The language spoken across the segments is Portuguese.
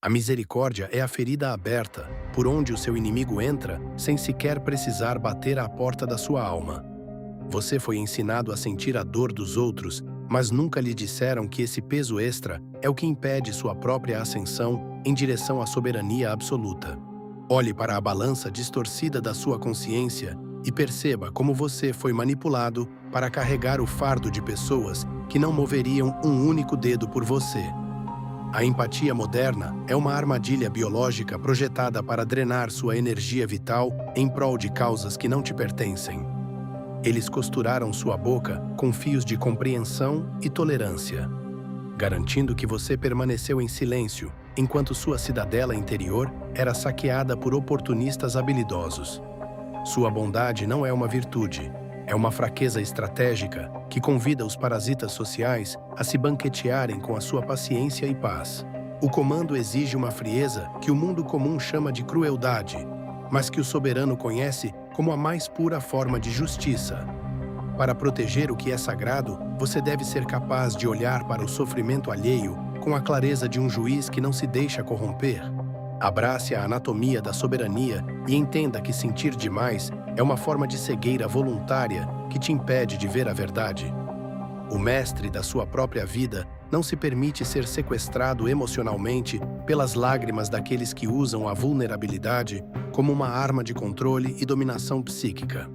A misericórdia é a ferida aberta, por onde o seu inimigo entra, sem sequer precisar bater à porta da sua alma. Você foi ensinado a sentir a dor dos outros, mas nunca lhe disseram que esse peso extra é o que impede sua própria ascensão em direção à soberania absoluta. Olhe para a balança distorcida da sua consciência e perceba como você foi manipulado para carregar o fardo de pessoas que não moveriam um único dedo por você. A empatia moderna é uma armadilha biológica projetada para drenar sua energia vital em prol de causas que não te pertencem. Eles costuraram sua boca com fios de compreensão e tolerância, garantindo que você permaneceu em silêncio enquanto sua cidadela interior era saqueada por oportunistas habilidosos. Sua bondade não é uma virtude, é uma fraqueza estratégica que convida os parasitas sociais a se banquetearem com a sua paciência e paz. O comando exige uma frieza que o mundo comum chama de crueldade, mas que o soberano conhece como a mais pura forma de justiça. Para proteger o que é sagrado, você deve ser capaz de olhar para o sofrimento alheio com a clareza de um juiz que não se deixa corromper. Abrace a anatomia da soberania e entenda que sentir demais é uma forma de cegueira voluntária que te impede de ver a verdade. O mestre da sua própria vida não se permite ser sequestrado emocionalmente pelas lágrimas daqueles que usam a vulnerabilidade como uma arma de controle e dominação psíquica.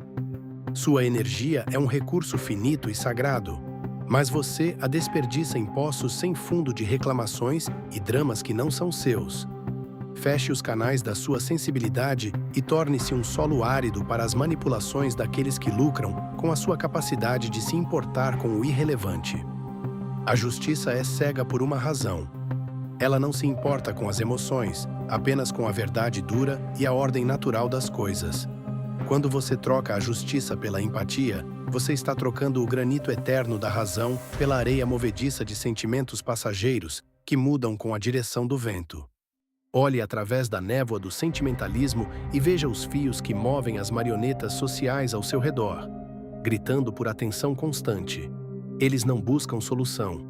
Sua energia é um recurso finito e sagrado, mas você a desperdiça em poços sem fundo de reclamações e dramas que não são seus. Feche os canais da sua sensibilidade e torne-se um solo árido para as manipulações daqueles que lucram com a sua capacidade de se importar com o irrelevante. A justiça é cega por uma razão. Ela não se importa com as emoções, apenas com a verdade dura e a ordem natural das coisas. Quando você troca a justiça pela empatia, você está trocando o granito eterno da razão pela areia movediça de sentimentos passageiros que mudam com a direção do vento. Olhe através da névoa do sentimentalismo e veja os fios que movem as marionetas sociais ao seu redor, gritando por atenção constante. Eles não buscam solução.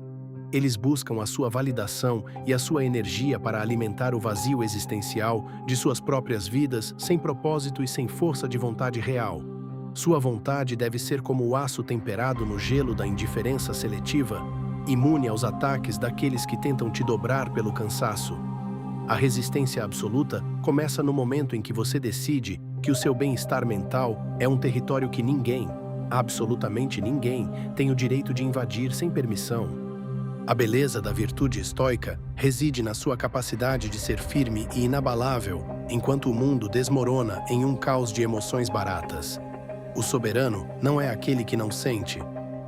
Eles buscam a sua validação e a sua energia para alimentar o vazio existencial de suas próprias vidas sem propósito e sem força de vontade real. Sua vontade deve ser como o aço temperado no gelo da indiferença seletiva, imune aos ataques daqueles que tentam te dobrar pelo cansaço. A resistência absoluta começa no momento em que você decide que o seu bem-estar mental é um território que ninguém, absolutamente ninguém, tem o direito de invadir sem permissão. A beleza da virtude estoica reside na sua capacidade de ser firme e inabalável enquanto o mundo desmorona em um caos de emoções baratas. O soberano não é aquele que não sente,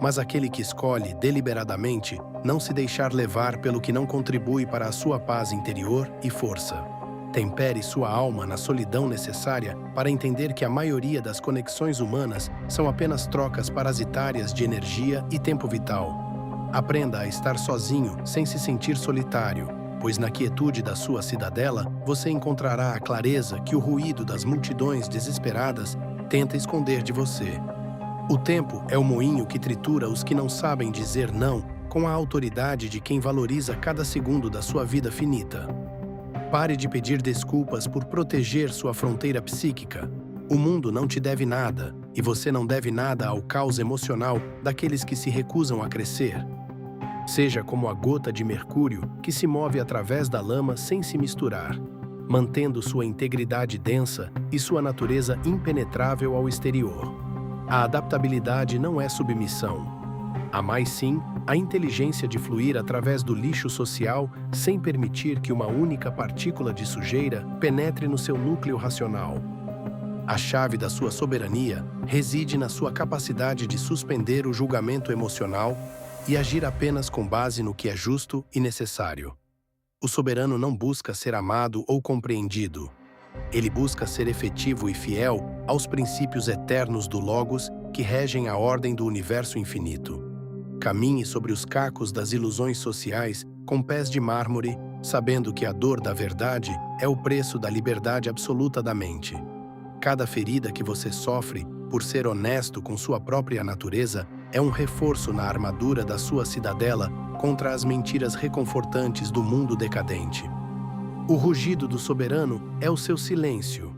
mas aquele que escolhe deliberadamente não se deixar levar pelo que não contribui para a sua paz interior e força. Tempere sua alma na solidão necessária para entender que a maioria das conexões humanas são apenas trocas parasitárias de energia e tempo vital. Aprenda a estar sozinho sem se sentir solitário, pois na quietude da sua cidadela você encontrará a clareza que o ruído das multidões desesperadas tenta esconder de você. O tempo é o moinho que tritura os que não sabem dizer não com a autoridade de quem valoriza cada segundo da sua vida finita. Pare de pedir desculpas por proteger sua fronteira psíquica. O mundo não te deve nada, e você não deve nada ao caos emocional daqueles que se recusam a crescer. Seja como a gota de mercúrio que se move através da lama sem se misturar, mantendo sua integridade densa e sua natureza impenetrável ao exterior. A adaptabilidade não é submissão. Há mais sim a inteligência de fluir através do lixo social sem permitir que uma única partícula de sujeira penetre no seu núcleo racional. A chave da sua soberania reside na sua capacidade de suspender o julgamento emocional e agir apenas com base no que é justo e necessário. O soberano não busca ser amado ou compreendido. Ele busca ser efetivo e fiel aos princípios eternos do Logos que regem a ordem do universo infinito. Caminhe sobre os cacos das ilusões sociais com pés de mármore, sabendo que a dor da verdade é o preço da liberdade absoluta da mente. Cada ferida que você sofre, por ser honesto com sua própria natureza, é um reforço na armadura da sua cidadela contra as mentiras reconfortantes do mundo decadente. O rugido do soberano é o seu silêncio,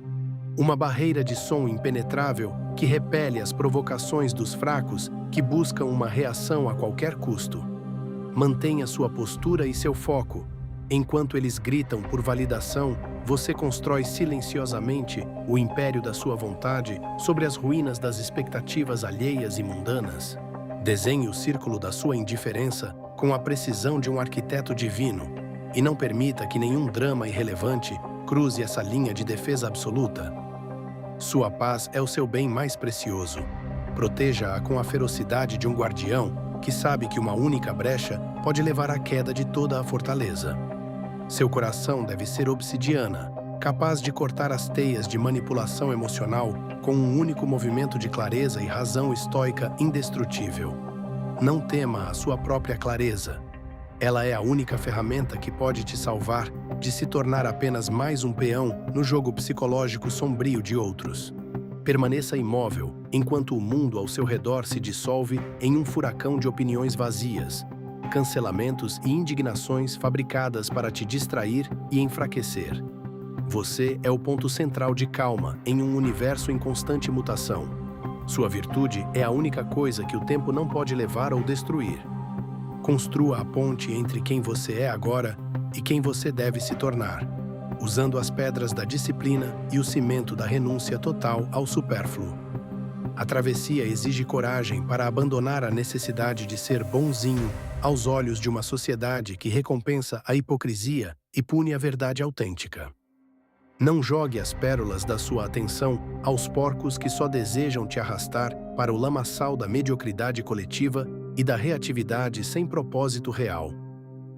uma barreira de som impenetrável que repele as provocações dos fracos que buscam uma reação a qualquer custo. Mantenha sua postura e seu foco. Enquanto eles gritam por validação, você constrói silenciosamente o império da sua vontade sobre as ruínas das expectativas alheias e mundanas. Desenhe o círculo da sua indiferença com a precisão de um arquiteto divino e não permita que nenhum drama irrelevante cruze essa linha de defesa absoluta. Sua paz é o seu bem mais precioso. Proteja-a com a ferocidade de um guardião que sabe que uma única brecha pode levar à queda de toda a fortaleza. Seu coração deve ser obsidiana, capaz de cortar as teias de manipulação emocional com um único movimento de clareza e razão estoica indestrutível. Não tema a sua própria clareza. Ela é a única ferramenta que pode te salvar de se tornar apenas mais um peão no jogo psicológico sombrio de outros. Permaneça imóvel enquanto o mundo ao seu redor se dissolve em um furacão de opiniões vazias, cancelamentos e indignações fabricadas para te distrair e enfraquecer. Você é o ponto central de calma em um universo em constante mutação. Sua virtude é a única coisa que o tempo não pode levar ou destruir. Construa a ponte entre quem você é agora e quem você deve se tornar, usando as pedras da disciplina e o cimento da renúncia total ao supérfluo. A travessia exige coragem para abandonar a necessidade de ser bonzinho aos olhos de uma sociedade que recompensa a hipocrisia e pune a verdade autêntica. Não jogue as pérolas da sua atenção aos porcos que só desejam te arrastar para o lamaçal da mediocridade coletiva e da reatividade sem propósito real.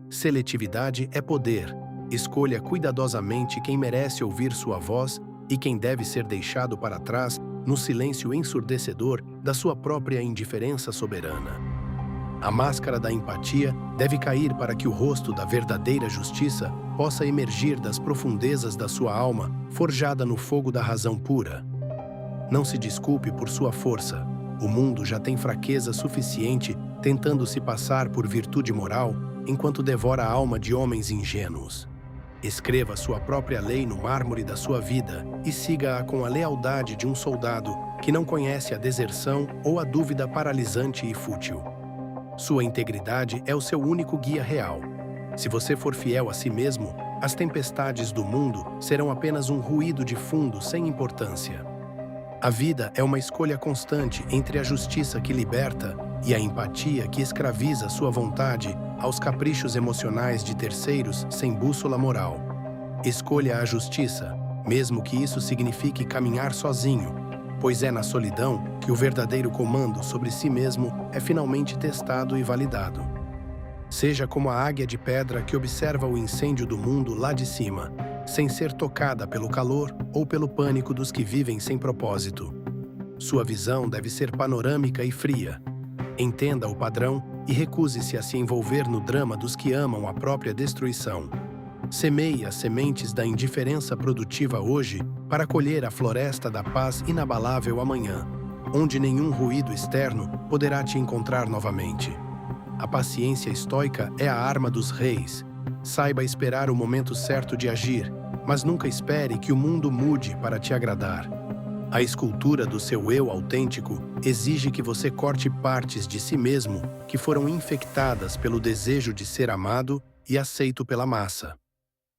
Seletividade é poder. Escolha cuidadosamente quem merece ouvir sua voz e quem deve ser deixado para trás no silêncio ensurdecedor da sua própria indiferença soberana. A máscara da empatia deve cair para que o rosto da verdadeira justiça possa emergir das profundezas da sua alma, forjada no fogo da razão pura. Não se desculpe por sua força. O mundo já tem fraqueza suficiente tentando se passar por virtude moral enquanto devora a alma de homens ingênuos. Escreva sua própria lei no mármore da sua vida e siga-a com a lealdade de um soldado que não conhece a deserção ou a dúvida paralisante e fútil. Sua integridade é o seu único guia real. Se você for fiel a si mesmo, as tempestades do mundo serão apenas um ruído de fundo sem importância. A vida é uma escolha constante entre a justiça que liberta e a empatia que escraviza sua vontade aos caprichos emocionais de terceiros sem bússola moral. Escolha a justiça, mesmo que isso signifique caminhar sozinho, pois é na solidão que o verdadeiro comando sobre si mesmo é finalmente testado e validado. Seja como a águia de pedra que observa o incêndio do mundo lá de cima, sem ser tocada pelo calor ou pelo pânico dos que vivem sem propósito. Sua visão deve ser panorâmica e fria. Entenda o padrão e recuse-se a se envolver no drama dos que amam a própria destruição. Semeie as sementes da indiferença produtiva hoje para colher a floresta da paz inabalável amanhã, onde nenhum ruído externo poderá te encontrar novamente. A paciência estoica é a arma dos reis. Saiba esperar o momento certo de agir, mas nunca espere que o mundo mude para te agradar. A escultura do seu eu autêntico exige que você corte partes de si mesmo que foram infectadas pelo desejo de ser amado e aceito pela massa.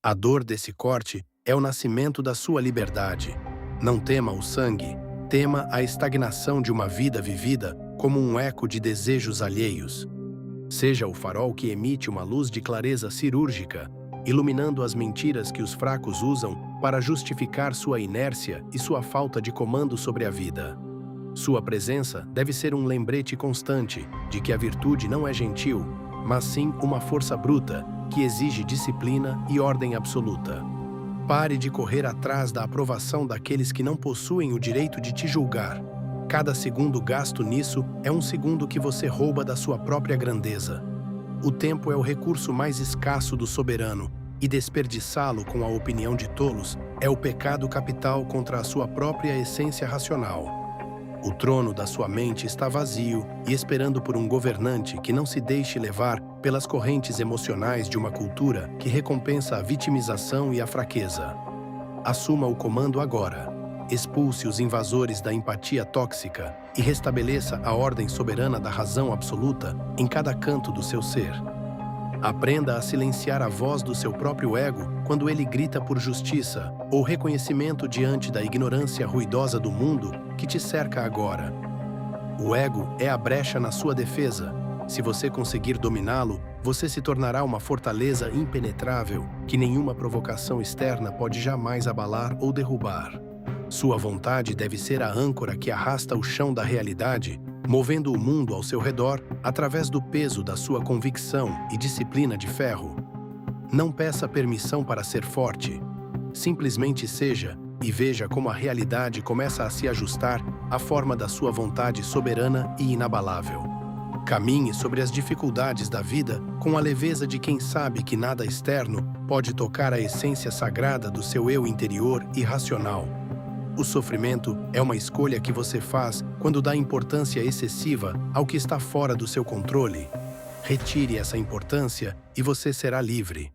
A dor desse corte é o nascimento da sua liberdade. Não tema o sangue, tema a estagnação de uma vida vivida como um eco de desejos alheios. Seja o farol que emite uma luz de clareza cirúrgica, iluminando as mentiras que os fracos usam para justificar sua inércia e sua falta de comando sobre a vida. Sua presença deve ser um lembrete constante de que a virtude não é gentil, mas sim uma força bruta que exige disciplina e ordem absoluta. Pare de correr atrás da aprovação daqueles que não possuem o direito de te julgar. Cada segundo gasto nisso é um segundo que você rouba da sua própria grandeza. O tempo é o recurso mais escasso do soberano, e desperdiçá-lo com a opinião de tolos é o pecado capital contra a sua própria essência racional. O trono da sua mente está vazio e esperando por um governante que não se deixe levar pelas correntes emocionais de uma cultura que recompensa a vitimização e a fraqueza. Assuma o comando agora. Expulse os invasores da empatia tóxica e restabeleça a ordem soberana da razão absoluta em cada canto do seu ser. Aprenda a silenciar a voz do seu próprio ego quando ele grita por justiça ou reconhecimento diante da ignorância ruidosa do mundo que te cerca agora. O ego é a brecha na sua defesa. Se você conseguir dominá-lo, você se tornará uma fortaleza impenetrável que nenhuma provocação externa pode jamais abalar ou derrubar. Sua vontade deve ser a âncora que arrasta o chão da realidade, movendo o mundo ao seu redor através do peso da sua convicção e disciplina de ferro. Não peça permissão para ser forte. Simplesmente seja e veja como a realidade começa a se ajustar à forma da sua vontade soberana e inabalável. Caminhe sobre as dificuldades da vida com a leveza de quem sabe que nada externo pode tocar a essência sagrada do seu eu interior e racional. O sofrimento é uma escolha que você faz quando dá importância excessiva ao que está fora do seu controle. Retire essa importância e você será livre.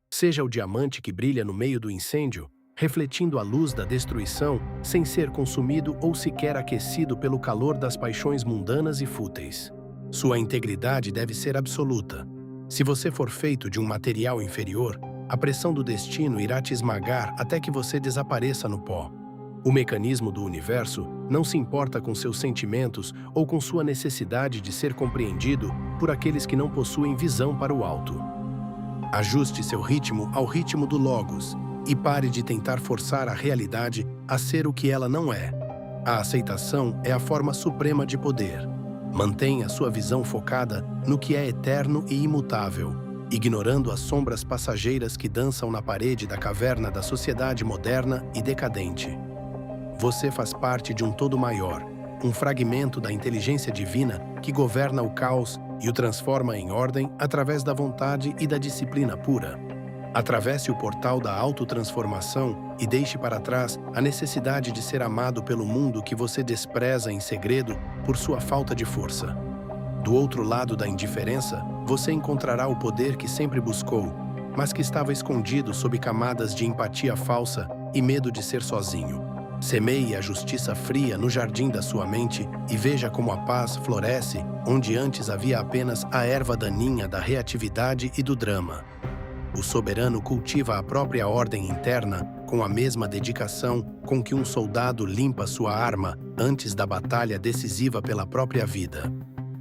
Seja o diamante que brilha no meio do incêndio, refletindo a luz da destruição sem ser consumido ou sequer aquecido pelo calor das paixões mundanas e fúteis. Sua integridade deve ser absoluta. Se você for feito de um material inferior, a pressão do destino irá te esmagar até que você desapareça no pó. O mecanismo do universo não se importa com seus sentimentos ou com sua necessidade de ser compreendido por aqueles que não possuem visão para o alto. Ajuste seu ritmo ao ritmo do Logos e pare de tentar forçar a realidade a ser o que ela não é. A aceitação é a forma suprema de poder. Mantenha sua visão focada no que é eterno e imutável, ignorando as sombras passageiras que dançam na parede da caverna da sociedade moderna e decadente. Você faz parte de um todo maior, um fragmento da inteligência divina que governa o caos e o transforma em ordem através da vontade e da disciplina pura. Atravesse o portal da autotransformação e deixe para trás a necessidade de ser amado pelo mundo que você despreza em segredo por sua falta de força. Do outro lado da indiferença, você encontrará o poder que sempre buscou, mas que estava escondido sob camadas de empatia falsa e medo de ser sozinho. Semeie a justiça fria no jardim da sua mente e veja como a paz floresce onde antes havia apenas a erva daninha da reatividade e do drama. O soberano cultiva a própria ordem interna com a mesma dedicação com que um soldado limpa sua arma antes da batalha decisiva pela própria vida.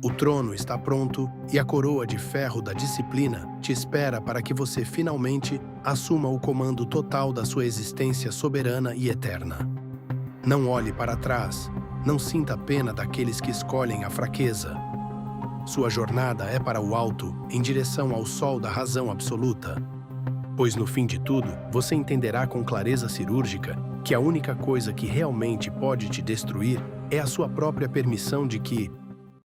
O trono está pronto e a coroa de ferro da disciplina te espera para que você finalmente assuma o comando total da sua existência soberana e eterna. Não olhe para trás, não sinta pena daqueles que escolhem a fraqueza. Sua jornada é para o alto, em direção ao sol da razão absoluta. Pois no fim de tudo, você entenderá com clareza cirúrgica que a única coisa que realmente pode te destruir é a sua própria permissão de que,